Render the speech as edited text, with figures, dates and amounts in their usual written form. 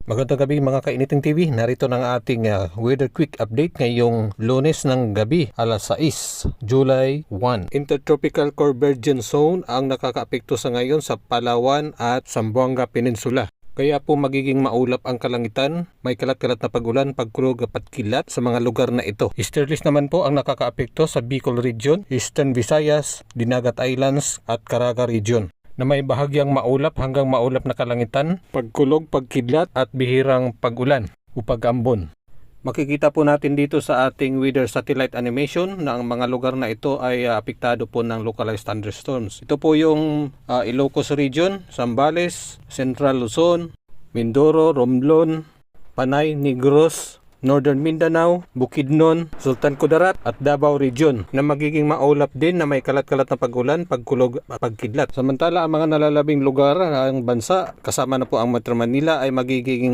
Magandang gabi mga kainiting TV. Narito ng ating weather quick update ngayong Lunes ng gabi, alas 6, July 1. Intertropical Convergence Zone ang nakakaapekto sa ngayon sa Palawan at Zamboanga Peninsula. Kaya po magiging maulap ang kalangitan, may kalat-kalat na pagulan, pagkulog at kilat sa mga lugar na ito. Easterlies naman po ang nakakaapekto sa Bicol Region, Eastern Visayas, Dinagat Islands at Caraga Region, na may bahagyang maulap hanggang maulap na kalangitan, pagkulog, pagkidlat at bihirang pag-ulan o pag-ambon. Makikita po natin dito sa ating weather satellite animation na ang mga lugar na ito ay apektado po ng localized thunderstorms. Ito po yung Ilocos Region, Zambales, Central Luzon, Mindoro, Romblon, Panay, Negros, Northern Mindanao, Bukidnon, Sultan Kudarat at Davao Region na magiging maulap din na may kalat-kalat na pagulan, pagkulog at pagkidlat. Samantala ang mga nalalabing lugar ng bansa kasama na po ang Metro Manila ay magiging